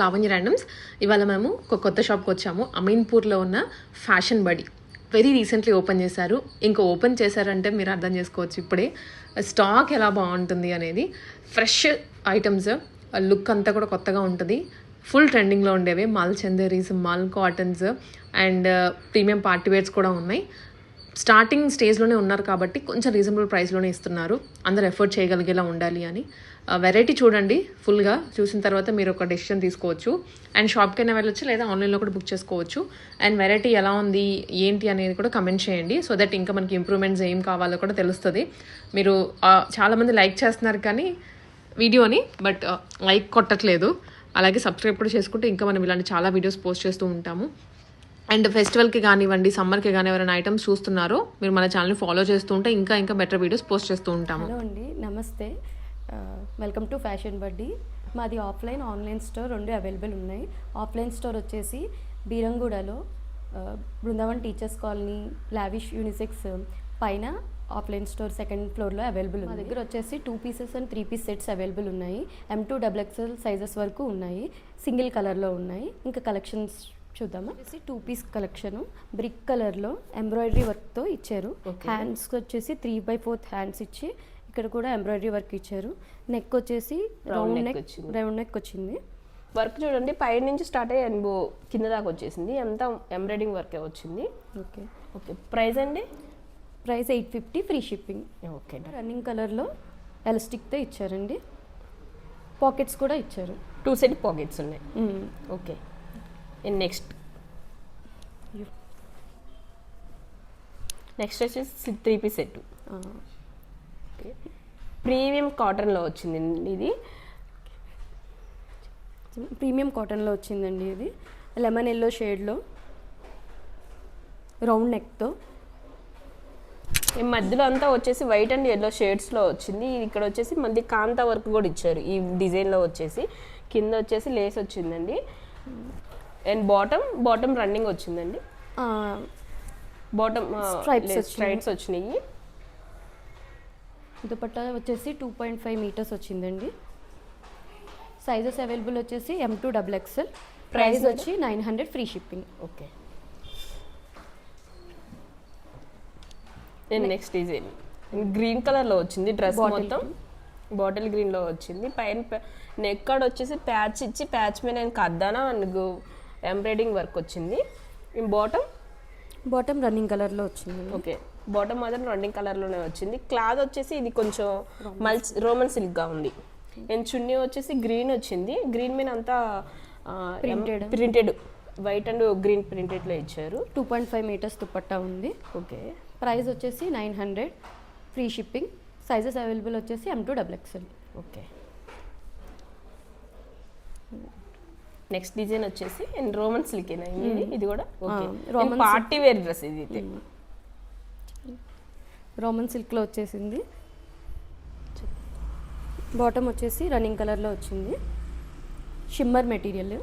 Lavanya randoms. ఇవాళ మేము ఒక కొత్త షాప్కి వచ్చాము. అమీన్పూర్లో ఉన్న fashion buddy very recently open చేశారు. ఇంకా ఓపెన్ చేశారంటే మీరు అర్థం చేసుకోవచ్చు ఇప్పుడే స్టాక్ ఎలా బాగుంటుంది అనేది. ఫ్రెష్ ఐటమ్స్, లుక్ అంతా కూడా కొత్తగా ఉంటుంది. ఫుల్ ట్రెండింగ్లో ఉండేవి మాల్ చందేరీస్, మాల్ cottons and premium party wears కూడా ఉన్నాయి. స్టార్టింగ్ స్టేజ్లోనే ఉన్నారు కాబట్టి కొంచెం రీజనబుల్ ప్రైస్లోనే ఇస్తున్నారు. అందరు ఎఫర్ట్ చేయగలిగేలా ఉండాలి అని. వెరైటీ చూడండి, ఫుల్గా చూసిన తర్వాత మీరు ఒక డెసిషన్ తీసుకోవచ్చు. అండ్ షాప్కైనా వెళ్ళొచ్చు, లేదా ఆన్లైన్లో కూడా బుక్ చేసుకోవచ్చు. అండ్ వెరైటీ ఎలా ఉంది ఏంటి అనేది కూడా కమెంట్ చేయండి. సో దట్ ఇంకా మనకి ఇంప్రూవ్మెంట్స్ ఏం కావాలో కూడా తెలుస్తుంది. మీరు చాలామంది లైక్ చేస్తున్నారు కానీ వీడియోని, బట్ లైక్ కొట్టట్లేదు. అలాగే సబ్స్క్రైబ్ కూడా చేసుకుంటే ఇంకా మనం ఇలాంటి చాలా వీడియోస్ పోస్ట్ చేస్తూ ఉంటాము. అండ్ ఫెస్టివల్కి కానివ్వండి, సమ్మర్కి కానీ ఎవరైనా ఐటమ్స్ చూస్తున్నారో మీరు మన ఛానల్ని ఫాలో చేస్తూ ఉంటే ఇంకా బెటర్ వీడియోస్ పోస్ట్ చేస్తూ ఉంటాము. హలో అండి, నమస్తే. Welcome to fashion buddy. మాది ఆఫ్లైన్, ఆన్లైన్ స్టోర్ రెండు అవైలబుల్ ఉన్నాయి. ఆఫ్లైన్ స్టోర్ వచ్చేసి బీరంగూడలో Brindavan teachers colony lavish unisex పైన ఆఫ్లైన్ స్టోర్ సెకండ్ ఫ్లోర్లో అవైలబుల్ ఉంది. మా దగ్గర వచ్చేసి 2 pieces and 3 piece sets available ఉన్నాయి. M2 XXL సైజెస్ వరకు ఉన్నాయి. సింగిల్ కలర్లో ఉన్నాయి. ఇంకా కలెక్షన్స్ చూద్దామా. 2 పీస్ కలెక్షన్ బ్రిక్ కలర్లో ఎంబ్రాయిడరీ వర్క్తో ఇచ్చారు. హ్యాండ్స్ వచ్చేసి 3/4 హ్యాండ్స్ ఇచ్చి ఇక్కడ కూడా ఎంబ్రాయిడరీ వర్క్ ఇచ్చారు. నెక్ వచ్చేసి రౌండ్ నెక్ వచ్చింది. వర్క్ చూడండి, పై నుంచి స్టార్ట్ అయ్యి కింద దాకా వచ్చేసింది. అంతా ఎంబ్రాయిడింగ్ వర్కే వచ్చింది. Okay okay. ప్రైస్ అండి? Price 850, free shipping. Okay. Running కలర్లో ఎలాస్టిక్తో ఇచ్చారండి. పాకెట్స్ కూడా ఇచ్చారు. 2 సెట్ పాకెట్స్ ఉన్నాయి. ఓకే. నెక్స్ట్ వచ్చేసి 3 పీస్ సెట్. ఓకే. ప్రీమియం కాటన్లో వచ్చింది ఇది. ప్రీమియం కాటన్లో వచ్చిందండి ఇది. లెమన్ ఎల్లో షేడ్లో రౌండ్ నెక్తో. ఈ మధ్యలో అంతా వచ్చేసి వైట్ అండ్ ఎల్లో షేడ్స్లో వచ్చింది. ఇక్కడ వచ్చేసి మళ్ళీ కాంతా వర్క్ కూడా ఇచ్చారు ఈ డిజైన్లో వచ్చేసి. కింద వచ్చేసి లేస్ వచ్చిందండి. అండ్ బాటమ్ రన్నింగ్ వచ్చిందండి. బాటమ్ స్ట్రైప్స్ వచ్చినాయి. దుపట్టా వచ్చేసి 2.5 మీటర్స్ వచ్చిందండి. సైజెస్ అవైలబుల్ వచ్చేసి M2 XXL. ప్రైస్ వచ్చి 900, free shipping. Okay. Next design green కలర్లో వచ్చింది. డ్రెస్ మొత్తం బాటిల్ గ్రీన్లో వచ్చింది. పైన నెక్ కార్డ్ వచ్చేసి ప్యాచ్ ఇచ్చి ప్యాచ్ మీద నేను కద్దానా ఎంబ్రాయిడింగ్ వర్క్ వచ్చింది. బాటమ్ రన్నింగ్ కలర్లో వచ్చింది. ఓకే. బాటమ్ మాత్రం రన్నింగ్ కలర్లోనే వచ్చింది. క్లాత్ వచ్చేసి ఇది కొంచెం రోమన్ సిల్క్గా ఉంది. అండ్ చున్నీ వచ్చేసి గ్రీన్ వచ్చింది. గ్రీన్ మీద అంతా ప్రింటెడ్ వైట్ అండ్ గ్రీన్ ప్రింటెడ్లో ఇచ్చారు. 2.5 మీటర్స్ దుపట్టా ఉంది. ఓకే. ప్రైస్ వచ్చేసి 900, ఫ్రీ షిప్పింగ్. సైజెస్ అవైలబుల్ వచ్చేసి M2 XXL. Okay. Next design వచ్చేసి రోమన్ సిల్క్ ఇది కూడా. ఓకే. పార్టీ వేర్ డ్రెస్ ఇది. రోమన్ సిల్క్లో వచ్చేసింది. బాటమ్ వచ్చేసి రన్నింగ్ కలర్లో వచ్చింది. Shimmer material.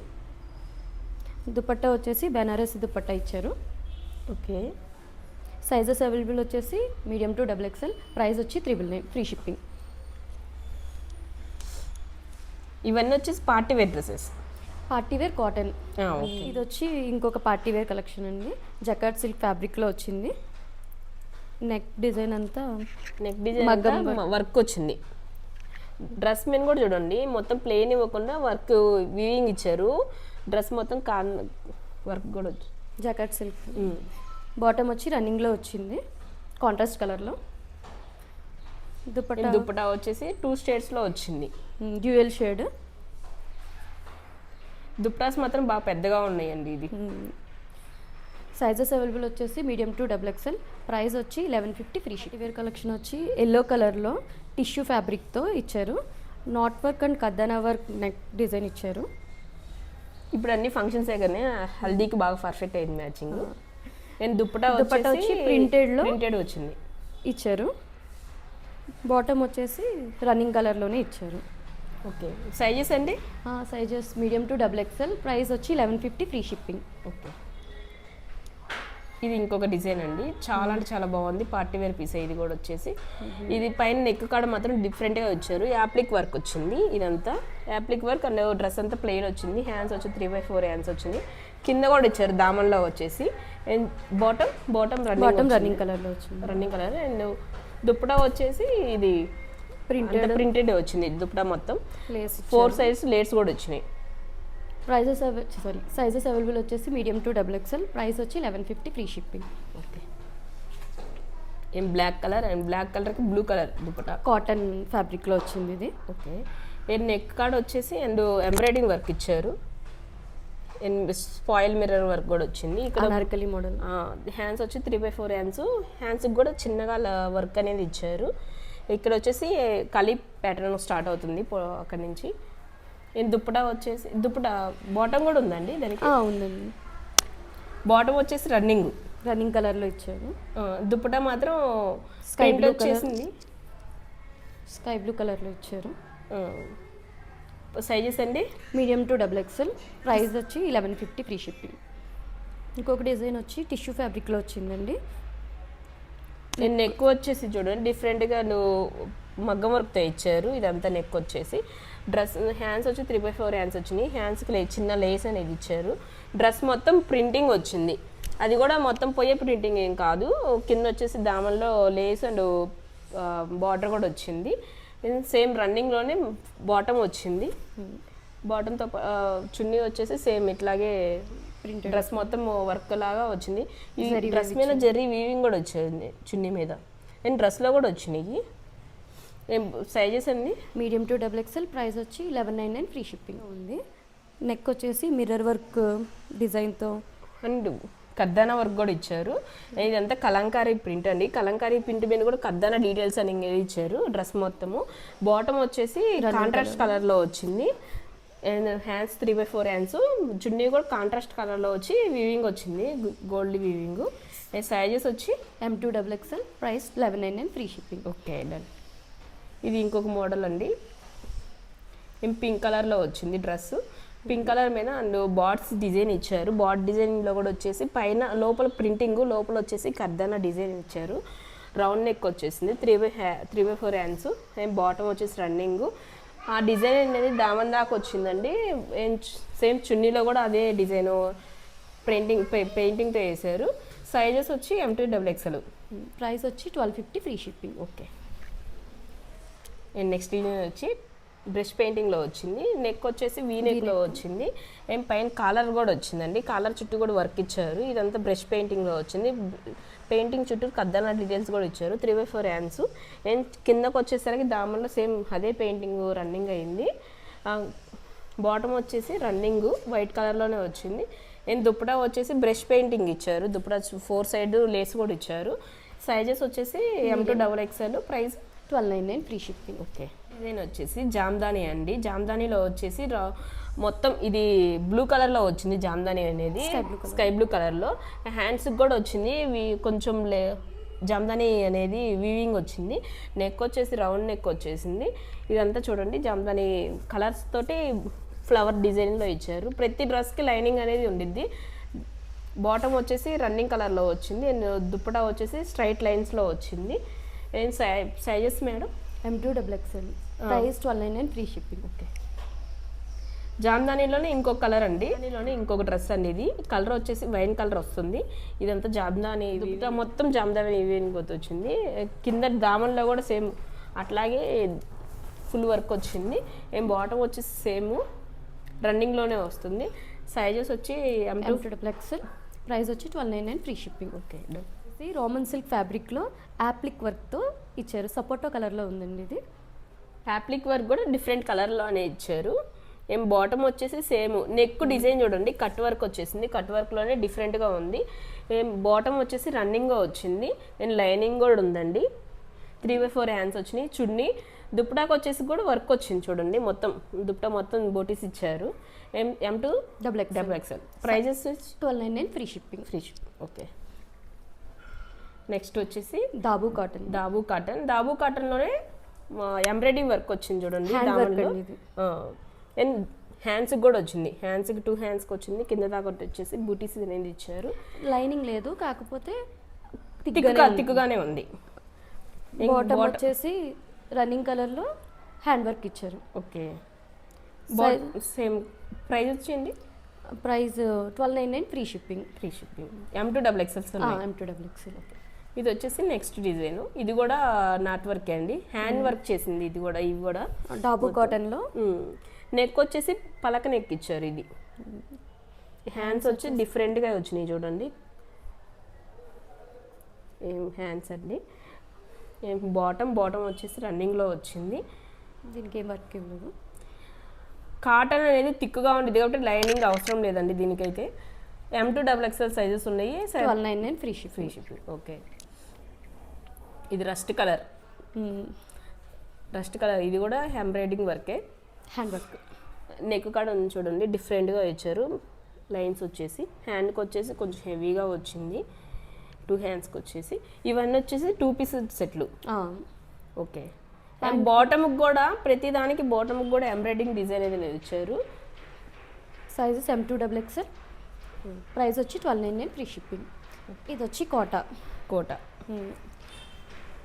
దుపట్టా వచ్చేసి బెనారస్ దుపట్టా ఇచ్చారు. ఓకే. సైజెస్ అవైలబుల్ వచ్చేసి మీడియం టు XXL. ప్రైస్ వచ్చి 999, ఫ్రీ షిప్పింగ్. ఇవన్నీ వచ్చేసి party wear dresses. Party wear cotton. ఇది వచ్చి ఇంకొక పార్టీ వేర్ కలెక్షన్ అండి. జకార్డ్ సిల్క్ ఫ్యాబ్రిక్లో వచ్చింది. నెక్ డిజైన్ అంతా వర్క్ వచ్చింది. డ్రెస్ మీద కూడా చూడండి, మొత్తం ప్లెయిన్ ఇవ్వకుండా వర్క్ వీవింగ్ ఇచ్చారు. డ్రెస్ మొత్తం వర్క్ కూడా వచ్చి జకార్డ్ సిల్క్. బాటమ్ వచ్చి రన్నింగ్లో వచ్చింది, కాంట్రాస్ట్ కలర్లో. దుపట్టా వచ్చేసి 2 షేడ్స్లో వచ్చింది, డ్యూయల్ షేడ్. దుపట్టాస్ మాత్రం బాగా పెద్దగా ఉన్నాయండి. ఇది సైజెస్ అవైలబుల్ వచ్చేసి మీడియం టు XXL. ప్రైస్ వచ్చి 1150, ఫ్రీ షిప్పింగ్. వేర్ కలెక్షన్ వచ్చి ఎల్లో కలర్లో టిష్యూ ఫ్యాబ్రిక్తో ఇచ్చారు. నాట్ వర్క్ అండ్ కద్దనా వర్క్ నెక్ డిజైన్ ఇచ్చారు. ఇప్పుడు అన్ని ఫంక్షన్స్ కానీ హల్దీకి బాగా పర్ఫెక్ట్ అయింది మ్యాచింగ్. అండ్ దుపట్టా వచ్చి ప్రింటెడ్ వచ్చింది ఇచ్చారు. బాటమ్ వచ్చేసి రన్నింగ్ కలర్లోనే ఇచ్చారు. ఓకే. సైజెస్ అండి? Sizes medium to XXL. Price వచ్చి 1150, ఫ్రీ షిప్పింగ్. ఓకే. ఇది ఇంకొక డిజైన్ అండి, చాలా అంటే చాలా బాగుంది. పార్టీ వేర్ పీస్ ఇది కూడా వచ్చేసి. ఇది పైన నెక్ కాడ మాత్రం డిఫరెంట్గా వచ్చారు. యాప్లిక్ వర్క్ వచ్చింది ఇదంతా. యాప్లిక్ వర్క్ అండ్ డ్రెస్ అంతా ప్లెయిన్ వచ్చింది. హ్యాండ్స్ వచ్చి 3/4 హ్యాండ్స్ వచ్చింది. కింద కూడా ఇచ్చారు దామన్లో వచ్చేసి. అండ్ బాటమ్ రన్నింగ్ కలర్లో వచ్చింది. Running colour. అండ్ దుప్పటా వచ్చేసి ఇది ప్రింటెడ్ వచ్చింది దుప్పటా మొత్తం. లేస్ 4 సైజ్ లేట్స్ కూడా వచ్చినాయి. సైజెస్ అవైలబుల్ వచ్చేసి మీడియం టు XXL. ప్రైస్ వచ్చి 1150 ఫ్రీ షిప్పింగ్. ఓకే. ఏం బ్లాక్ కలర్ అండ్ బ్లాక్ కలర్కి బ్లూ కలర్ దుప్పటా కాటన్ ఫ్యాబ్రిక్లో వచ్చింది ఇది. ఓకే. అండ్ నెక్ కార్డ్ వచ్చేసి అండ్ ఎంబ్రాయిడింగ్ వర్క్ ఇచ్చారు. అండ్ స్పాయిల్ మిర్రర్ వర్క్ కూడా వచ్చింది. ఇక్కడ అనార్కలి మోడల్. హ్యాండ్స్ వచ్చి 3/4 హ్యాండ్స్కి కూడా చిన్నగా వర్క్ అనేది ఇచ్చారు. ఇక్కడ వచ్చేసి కలీ ప్యాటర్న్ స్టార్ట్ అవుతుంది అక్కడి నుంచి. దుప్పటా వచ్చేసి బాటమ్ కూడా ఉందండి దానికి. ఉందండి. బాటమ్ వచ్చేసి రన్నింగ్ కలర్లో ఇచ్చారు. దుప్పటా మాత్రం స్కై బ్లూ వచ్చేసింది. స్కై బ్లూ కలర్లో ఇచ్చారు. సైజెస్ అండి మీడియం టు XXL. ప్రైస్ వచ్చి 1150 ఫ్రీ షిప్పింగ్. ఇంకొక డిజైన్ వచ్చి టిష్యూ ఫ్యాబ్రిక్లో వచ్చిందండి. నేను నెక్ వచ్చేసి చూడండి డిఫరెంట్గా మగ్గం వర్క్తో ఇచ్చారు. ఇదంతా నెక్ వచ్చేసి. డ్రెస్ హ్యాండ్స్ వచ్చి 3/4 హ్యాండ్స్ వచ్చినాయి. హ్యాండ్స్కి చిన్న లేస్ అనేది ఇచ్చారు. డ్రెస్ మొత్తం ప్రింటింగ్ వచ్చింది. అది కూడా మొత్తం పోయే ప్రింటింగ్ ఏం కాదు. కింద వచ్చేసి దామన్లో లేస్ అండ్ బార్డర్ కూడా వచ్చింది. సేమ్ రన్నింగ్లోనే బాటమ్ వచ్చింది. బాటంతో చున్నీ వచ్చేసి సేమ్ ఇట్లాగే డ్రెస్ మొత్తం వర్క్ లాగా వచ్చింది. ఈ డ్రెస్ మీద జెర్రీ వీవింగ్ కూడా వచ్చింది చున్నీ మీద. అండ్ డ్రెస్లో కూడా వచ్చినాయి. సైజెస్ అండి మీడియం టు XXL. ప్రైస్ వచ్చి 1199 ఫ్రీ షిప్పింగ్ ఉంది. నెక్ వచ్చేసి మిర్రర్ వర్క్ డిజైన్తో అండ్ కద్దానా వర్క్ కూడా ఇచ్చారు. ఇదంతా కలంకారీ ప్రింట్ అండి. కలంకారీ ప్రింట్ మీద కూడా కద్దానా డీటెయిల్స్ అని ఇచ్చారు. డ్రెస్ మొత్తము బాటమ్ వచ్చేసి కాంట్రాస్ట్ కలర్లో వచ్చింది. And hands 3/4 hands. చున్నీ కూడా కాంట్రాస్ట్ కలర్లో వచ్చి వీవింగ్ వచ్చింది, గోల్డ్ వీవింగ్. సైజెస్ వచ్చి M to XXL. Price 1199 free shipping. Okay done. ఇది ఇంకొక మోడల్ అండి. పింక్ కలర్లో వచ్చింది డ్రెస్. పింక్ కలర్ మీద అండ్ బార్డ్స్ డిజైన్ ఇచ్చారు. బార్డ్ డిజైన్లో కూడా వచ్చేసి పైన లోపల ప్రింటింగ్, లోపల వచ్చేసి కర్దానా డిజైన్ ఇచ్చారు. రౌండ్ నెక్ వచ్చేసింది. 3/4 హ్యాండ్స్. అండ్ బాటమ్ వచ్చేసి రన్నింగ్. ఆ డిజైన్ అనేది దామన్ దాకా వచ్చిందండి. సేమ్ చున్నీలో కూడా అదే డిజైన్ పెయింటింగ్తో వేసారు. సైజెస్ వచ్చి M to XXL. ప్రైస్ వచ్చి 1250 free shipping. Okay. And next design వచ్చి బ్రష్ పెయింటింగ్లో వచ్చింది. నెక్ వచ్చేసి వీ నెక్లో వచ్చింది. అండ్ పైన కాలర్ కూడా వచ్చిందండి. కాలర్ చుట్టూ కూడా వర్క్ ఇచ్చారు. ఇదంతా బ్రష్ పెయింటింగ్లో వచ్చింది. పెయింటింగ్ చుట్టూ కద్దానా డీటెయిల్స్ కూడా ఇచ్చారు. 3/4 హ్యాండ్స్. అండ్ కిందకు వచ్చేసరికి దామన్లో సేమ్ అదే పెయింటింగ్ రన్నింగ్ అయింది. బాటమ్ వచ్చేసి రన్నింగ్ వైట్ కలర్లోనే వచ్చింది. అండ్ దుప్పటా వచ్చేసి బ్రష్ పెయింటింగ్ ఇచ్చారు. దుప్పటా 4 సైడ్ లేస్ కూడా ఇచ్చారు. సైజెస్ వచ్చేసి M to XXL. Price 1299 free shipping. Okay. Design వచ్చేసి జామ్దాని అండి. జామ్దానీలో వచ్చేసి మొత్తం ఇది బ్లూ కలర్లో వచ్చింది. జామ్దాని అనేది స్కై బ్లూ కలర్లో. హ్యాండ్స్కి కూడా వచ్చింది. ఇవి కొంచెం జామ్దాని అనేది వీవింగ్ వచ్చింది. నెక్ వచ్చేసి రౌండ్ నెక్ వచ్చేసింది. ఇదంతా చూడండి జామ్దాని కలర్స్ తోటి ఫ్లవర్ డిజైన్లో ఇచ్చారు. ప్రతి డ్రెస్కి లైనింగ్ అనేది ఉండిద్ది. బాటమ్ వచ్చేసి రన్నింగ్ కలర్లో వచ్చింది. అండ్ దుప్పటా వచ్చేసి స్ట్రైట్ లైన్స్లో వచ్చింది. And sizes madam M to XXL. Price 1299 free shipping. Okay. జామ్దానీలోనే ఇంకొక కలర్ అండి. దానిలోనే ఇంకొక డ్రెస్ అండి. ఇది కలర్ వచ్చేసి వైన్ కలర్ వస్తుంది. ఇదంతా జామ్దాని మొత్తం జామ్దాని ఈవెంట్ వచ్చింది. కింద దామన్లో కూడా సేమ్ అట్లాగే ఫుల్ వర్క్ వచ్చింది. ఏం బాటమ్ వచ్చేసి సేమ్ రన్నింగ్లోనే వస్తుంది. సైజెస్ వచ్చి M to XXL. ప్రైస్ వచ్చి 1299 free shipping. Okay. Roman silk ఫ్యాబ్రిక్లో యాప్లిక్ వర్క్తో ఇచ్చారు. సపోటో కలర్లో ఉందండి ఇది. యాప్లిక్ వర్క్ కూడా డిఫరెంట్ కలర్లోనే ఇచ్చారు. ఏం బాటమ్ వచ్చేసి సేమ్. నెక్ డిజైన్ చూడండి కట్ వర్క్ వచ్చేసింది. కట్ వర్క్లోనే డిఫరెంట్గా ఉంది. ఏం బాటమ్ వచ్చేసి రన్నింగ్గా వచ్చింది. అండ్ లైనింగ్ కూడా ఉందండి. 3/4 హ్యాండ్స్ వచ్చినాయి. చున్నీ దుప్పటాకు వచ్చేసి కూడా వర్క్ వచ్చింది చూడండి. మొత్తం దుప్పటా మొత్తం బోటీస్ ఇచ్చారు. M to XXL. Prices 1299 free shipping. Okay. Next వచ్చేసి దాబు కాటన్. దాబు కాటన్లోనే ఎంబ్రాయిడింగ్ వర్క్ వచ్చింది చూడండి. దామన్లో అండ్ హ్యాండ్స్కి కూడా వచ్చింది, హ్యాండ్స్కి 2 హ్యాండ్స్కి వచ్చింది, కింద దాకా వచ్చేసి బూటీస్ అనేది ఇచ్చారు. లైనింగ్ లేదు, కాకపోతే తిక్కుగానే ఉంది. బాటమ్ వచ్చేసి రన్నింగ్ కలర్లో హ్యాండ్ వర్క్ ఇచ్చారు. ఓకే, సేమ్ ప్రైస్ వచ్చింది. Price 1299 free shipping. M2XXL ఉన్నాయి. M2XXL. ఓకే, ఇది వచ్చేసి నెక్స్ట్ డిజైన్. ఇది కూడా నాట్ వర్క్ అండి, హ్యాండ్ వర్క్ చేసింది. ఇది కూడా ఇవి కూడా డాబు కాటన్లో. నెక్ వచ్చేసి పలక నెక్ ఇచ్చారు. ఇది హ్యాండ్స్ వచ్చి డిఫరెంట్గా వచ్చినాయి చూడండి. ఏం హ్యాండ్స్ అండి. బాటమ్ వచ్చేసి రన్నింగ్లో వచ్చింది. దీనికి ఏం వర్క్ ఇవ్వలేదు. కాటన్ అనేది థిక్గా ఉండేది కాబట్టి లైనింగ్ అవసరం లేదండి దీనికైతే. M2XXL సైజెస్ ఉన్నాయి. 1299 ఫ్రీ షిప్పింగ్. ఓకే, ఇది రస్ట్ కలర్. ఇది కూడా ఎంబ్రాయిడింగ్ వర్కే, హ్యాండ్ వర్క్. నెక్ కాడ ఉంది చూడండి, డిఫరెంట్గా ఇచ్చారు. లైన్స్ వచ్చేసి హ్యాండ్కి వచ్చేసి కొంచెం హెవీగా వచ్చింది. 2 హ్యాండ్స్కి వచ్చేసి ఇవన్నీ వచ్చేసి 2 పీస్ సెట్లు. ఓకే, అండ్ బాటమ్కి కూడా ప్రతి దానికి బాటమ్కి కూడా ఎంబ్రాయిడింగ్ డిజైన్ అనేది ఇచ్చారు. Sizes M2XXL. ప్రైస్ వచ్చి 1299 ఫ్రీ షిప్పింగ్. ఇది వచ్చి కోట.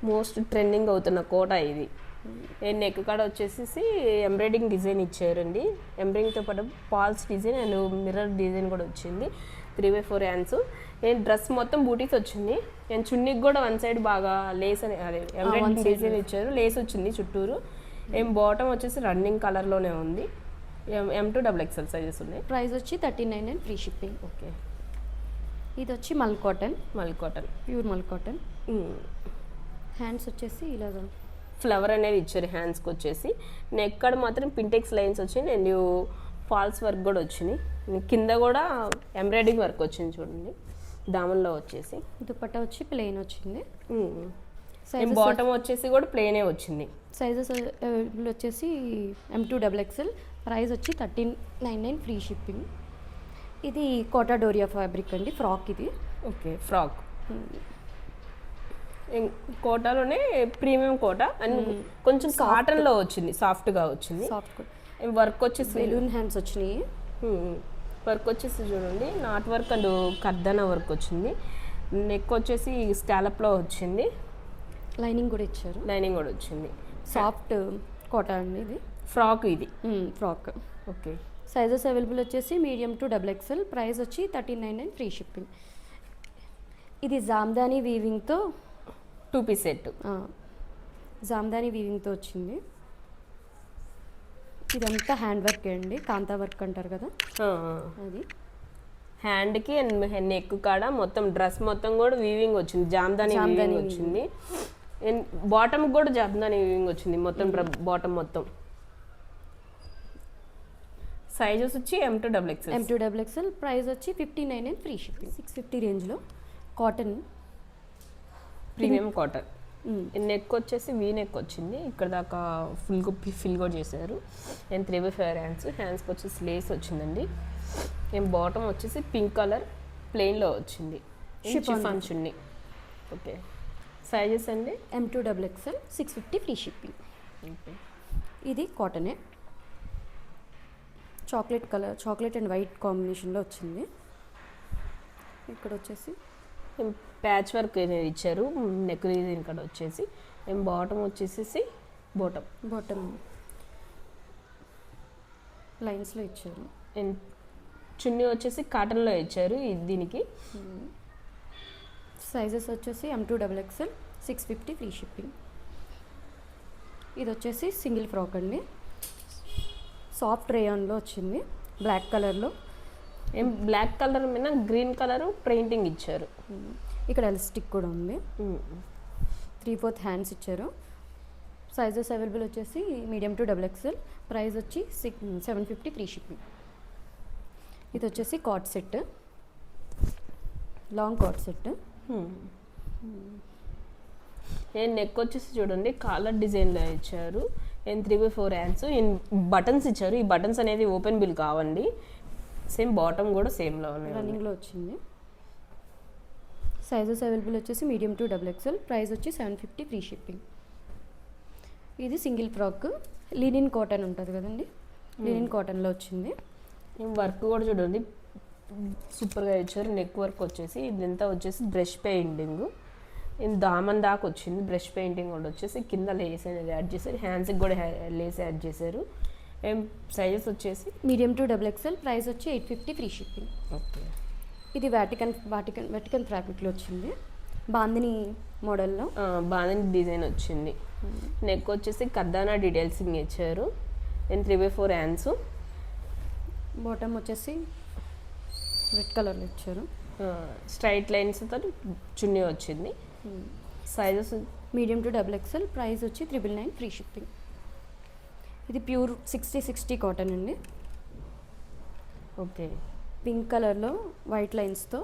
మోస్ట్ ట్రెండింగ్ అవుతున్న కోట ఇది. నెక్ కాడ వచ్చేసి ఎంబ్రాయిడింగ్ డిజైన్ ఇచ్చారండి. ఎంబ్రాయిడింగ్తో పాటు పాల్స్ డిజైన్ అండ్ మిర్రర్ డిజైన్ కూడా వచ్చింది. 3/4 హ్యాండ్స్. డ్రెస్ మొత్తం బూటీస్ వచ్చింది. నేను చున్నీకి కూడా వన్ సైడ్ బాగా లేస్ అని అదే ఎంబ్రాయిడింగ్ డిజైన్ ఇచ్చారు. లేస్ వచ్చింది చుట్టూరు. బాటమ్ వచ్చేసి రన్నింగ్ కలర్లోనే ఉంది. M2XXL సైజెస్ ఉన్నాయి. ప్రైస్ వచ్చి 1399 ఫ్రీ షిప్పింగ్. ఓకే, ఇది వచ్చి మల్ కాటన్. ప్యూర్ మల్ కాటన్. హ్యాండ్స్ వచ్చేసి ఇలాగా ఫ్లవర్ అనేది ఇచ్చారు హ్యాండ్స్కి వచ్చేసి. నెక్ కాడ మాత్రం పింటెక్స్ లైన్స్ వచ్చినాయి అండ్ ఫాల్స్ వర్క్ కూడా వచ్చినాయి. కింద కూడా ఎంబ్రాయిడింగ్ వర్క్ వచ్చింది చూడండి దామన్లో వచ్చేసి. దుపట్టా వచ్చి ప్లెయిన్ వచ్చింది. బాటమ్ వచ్చేసి కూడా ప్లెయినే వచ్చింది. సైజెస్ అవైలబుల్ వచ్చేసి M2XXL. ప్రైస్ వచ్చి 1399 ఫ్రీ షిప్పింగ్. ఇది కోటా డోరియా ఫ్యాబ్రిక్ అండి, ఫ్రాక్ ఇది. Okay, frock. కోటాలోనే ప్రీమియం కోట అండ్ కొంచెం కాటన్లో వచ్చింది, సాఫ్ట్గా వచ్చింది. వర్క్ వచ్చేసి బెలూన్ హ్యాండ్స్ వచ్చినాయి. వర్క్ వచ్చేసి చూడండి నాట్ వర్క్ అండ్ కర్దనా వర్క్ వచ్చింది. నెక్ వచ్చేసి స్కాలప్లో వచ్చింది. లైనింగ్ కూడా ఇచ్చారు. వచ్చింది. సాఫ్ట్ కోటా అండి ఇది. ఫ్రాక్ ఇది. ఫ్రాక్. ఓకే, సైజెస్ అవైలబుల్ వచ్చేసి మీడియం టు XXL. ప్రైస్ వచ్చి 1399 ఫ్రీ షిప్పింగ్. ఇది జామ్దానీ వీవింగ్తో 2 పీస్ సెట్. జామ్దానీ వీవింగ్తో వచ్చింది. ఇదంతా హ్యాండ్ వర్క్ అండి, కాంతా వర్క్ అంటారు కదా అది. హ్యాండ్కి అండ్ నెక్ కాడ మొత్తం డ్రెస్ మొత్తం కూడా వీవింగ్ వచ్చింది. జామ్దానీ వీవింగ్ వచ్చింది. బాటమ్ కూడా జామ్దానీ వీవింగ్ వచ్చింది మొత్తం. బాటమ్ మొత్తం సైజెస్ వచ్చి M2XXL. ప్రైస్ వచ్చి 1599 ఫ్రీ షిప్పింగ్. 650 రేంజ్లో కాటన్, ప్రీమియం కాటన్. నెక్ వచ్చేసి వీ నెక్ వచ్చింది. ఇక్కడ దాకా ఫిల్ కూడా చేశారు. అండ్ 3/4 హ్యాండ్స్కి వచ్చేసి లేస్ వచ్చిందండి. బాటమ్ వచ్చేసి పింక్ కలర్ ప్లెయిన్లో వచ్చింది. షిఫాన్ చున్నీ. ఓకే, సైజెస్ అండి M2XXL. 650 free shipping. ఇది కాటనే, చాక్లెట్ అండ్ వైట్ కాంబినేషన్లో వచ్చింది. ఇక్కడ వచ్చేసి ప్యాచ్ వర్క్ అనేది ఇచ్చారు. నెక్ రీజన్ ఇక్కడ వచ్చేసి బాటమ్ వచ్చేసి బాటమ్ లైన్స్లో ఇచ్చారు. అండ్ చున్నీ వచ్చేసి కాటన్లో ఇచ్చారు దీనికి. సైజెస్ వచ్చేసి M2XXL. 650 free shipping. ఇది వచ్చేసి సింగిల్ ఫ్రాక్ అండి, సాఫ్ట్ రేయాన్లో వచ్చింది, బ్లాక్ కలర్లో. బ్లాక్ కలర్ మీద గ్రీన్ కలర్ పెయింటింగ్ ఇచ్చారు. ఇక్కడ ఎలాస్టిక్ కూడా ఉంది. 3/4 హ్యాండ్స్ ఇచ్చారు. సైజెస్ అవైలబుల్ వచ్చేసి మీడియం టు XXL. ప్రైస్ వచ్చి 750 ఫ్రీ షిప్పింగ్. ఇది వచ్చేసి coat set, long coat set. Neck వచ్చేసి చూడండి కాలర్ డిజైన్లో ఇచ్చారు. 3/4 హ్యాండ్స్. బటన్స్ ఇచ్చారు. ఈ బటన్స్ అనేది ఓపెన్ బిల్ కావండి. సేమ్ బాటమ్ కూడా సేమ్లో ఉన్నాయి, రన్నింగ్లో వచ్చింది. సైజెస్ అవైలబుల్ వచ్చేసి మీడియం టు XXL. ప్రైస్ వచ్చి 750 ఫ్రీ షిప్పింగ్. ఇది సింగిల్ ఫ్రాక్, లినిన్ కాటన్ ఉంటుంది కదండి లినిన్ కాటన్లో వచ్చింది. వర్క్ కూడా చూడండి సూపర్గా ఇచ్చారు. నెక్ వర్క్ వచ్చేసి ఇదంతా వచ్చేసి బ్రష్ పెయింటింగ్, దామన్ దాకా వచ్చింది. బ్రష్ పెయింటింగ్ కూడా వచ్చేసి కింద లేస్ అనేది యాడ్ చేశారు. హ్యాండ్స్కి కూడా లేస్ యాడ్ చేశారు. సైజెస్ వచ్చేసి మీడియం టు XXL, ప్రైస్ వచ్చి 850 ఫ్రీ షిప్పింగ్. ఓకే. ఇది వాటికన్ ఫ్యాబ్రిక్లో వచ్చింది, బాందిని మోడల్లో. బాగా డిజైన్ వచ్చింది. నెక్ వచ్చేసి కర్దానా డీటెయిల్సింగ్ ఇచ్చారు. 3/4 హ్యాండ్స్. బాటమ్ వచ్చేసి రెడ్ కలర్లో ఇచ్చారు. స్ట్రైట్ లైన్స్ తో చున్నీ వచ్చింది. Sizes medium to XXL, price వచ్చి 999 ఫ్రీ షిప్పింగ్. ఇది ప్యూర్ 60 కాటన్ అండి. ఓకే. పింక్ కలర్లో వైట్ లైన్స్తో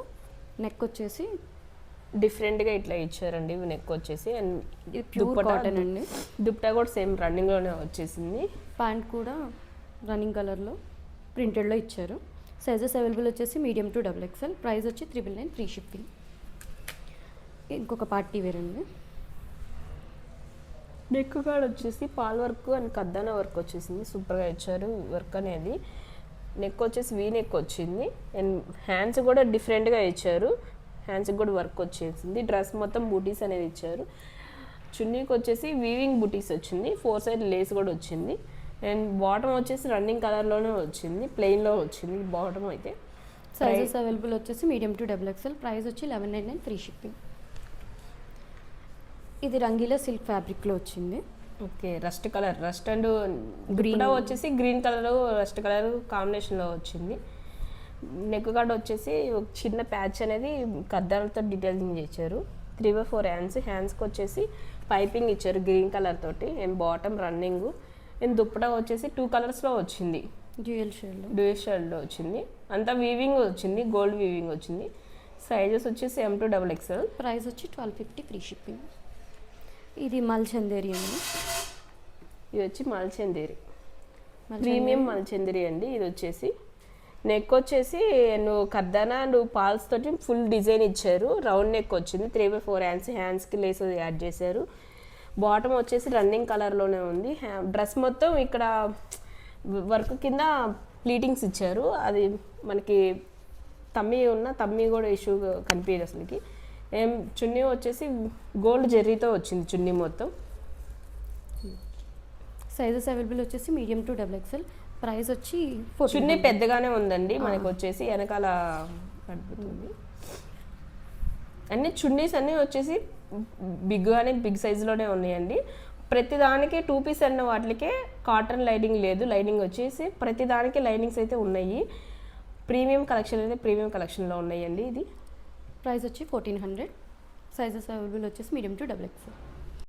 నెక్ వచ్చేసి డిఫరెంట్గా ఇట్లా ఇచ్చారండి నెక్ వచ్చేసి. అండ్ ఇది ప్యూర్ కాటన్ అండి. దుప్పటా కూడా సేమ్ రన్నింగ్లోనే వచ్చేసింది. ప్యాంట్ కూడా రన్నింగ్ కలర్లో ప్రింటెడ్లో ఇచ్చారు. సైజెస్ అవైలబుల్ వచ్చేసి మీడియం టు XXL, ప్రైస్ వచ్చి 999 ఫ్రీ షిప్పింగ్. ఇంకొక పార్టీ వేర్ అండి. నెక్ కూడా వచ్చేసి పాల్ వర్క్ అండ్ కద్దానా వర్క్ వచ్చేసింది. సూపర్గా ఇచ్చారు వర్క్ అనేది. నెక్ వచ్చేసి వీ నెక్ వచ్చింది. అండ్ హ్యాండ్స్ కూడా డిఫరెంట్గా ఇచ్చారు. హ్యాండ్స్కి కూడా వర్క్ వచ్చేసింది. డ్రెస్ మొత్తం బూటీస్ అనేది ఇచ్చారు. చున్నీకి వచ్చేసి వీవింగ్ బూటీస్ వచ్చింది. 4 సైడ్ లేస్ కూడా వచ్చింది. అండ్ బాటమ్ వచ్చేసి రన్నింగ్ కలర్లోనే వచ్చింది, ప్లెయిన్లో వచ్చింది బాటమ్ అయితే. సైజెస్ అవైలబుల్ వచ్చేసి మీడియం టు XXL, ప్రైస్ వచ్చి 1199 ఫ్రీ షిప్పింగ్. ఇది రంగీలా సిల్క్ ఫ్యాబ్రిక్లో వచ్చింది. Okay. Rust colour, rust and green వచ్చేసి గ్రీన్ కలర్ రస్ట్ కలర్ కాంబినేషన్లో వచ్చింది. నెక్ కార్డ్ వచ్చేసి ఒక చిన్న ప్యాచ్ అనేది కద్దాలతో డీటెయిలింగ్ చేశారు. 3/4 హ్యాండ్స్. హ్యాండ్స్కి వచ్చేసి పైపింగ్ ఇచ్చారు గ్రీన్ కలర్ తోటి. And bottom running. And dupatta వచ్చేసి 2 కలర్స్లో వచ్చింది. డ్యూయల్ షేడ్లో వచ్చింది. అంతా వీవింగ్ వచ్చింది, గోల్డ్ వీవింగ్ వచ్చింది. సైజెస్ వచ్చేసి M to XXL, ప్రైస్ వచ్చి 1250 ఫ్రీ షిప్పింగ్. ఇది మల్చందేరి అండి. ఇది వచ్చి మల్చందేరి, ప్రీమియం మల్చందేరి అండి. ఇది వచ్చేసి నెక్ వచ్చేసి కర్దానా అండ్ పాల్స్ తోటి ఫుల్ డిజైన్ ఇచ్చారు. రౌండ్ నెక్ వచ్చింది. 3/4 హ్యాండ్స్. హ్యాండ్స్కి లేస్ యాడ్ చేశారు. బాటమ్ వచ్చేసి రన్నింగ్ కలర్లోనే ఉంది. డ్రెస్ మొత్తం ఇక్కడ వర్క్ కింద ప్లీటింగ్స్ ఇచ్చారు. అది మనకి తమ్మి కూడా ఇష్యూ కనిపించదు అసలుకి. చున్నీ వచ్చేసి గోల్డ్ జెర్రీతో వచ్చింది చున్నీ మొత్తం. సైజెస్ అవైలబుల్ వచ్చేసి మీడియం టు XXL, ప్రైస్ వచ్చి చున్నీ పెద్దగానే ఉందండి మనకు వచ్చేసి, వెనకాల పడిపోతుంది. అన్ని చున్నీస్ అన్నీ వచ్చేసి బిగ్ సైజులోనే ఉన్నాయండి. ప్రతిదానికి 2 పీస్ అన్న వాటికే కాటన్ లైనింగ్ లేదు. లైనింగ్ వచ్చేసి ప్రతిదానికి లైనింగ్స్ అయితే ఉన్నాయి. ప్రీమియం కలెక్షన్ అయితే ప్రీమియం కలెక్షన్లో ఉన్నాయండి. ఇది ప్రైస్ వచ్చి 1400. సైజెస్ అవైలబుల్ వచ్చేసి మీడియం టు XXL.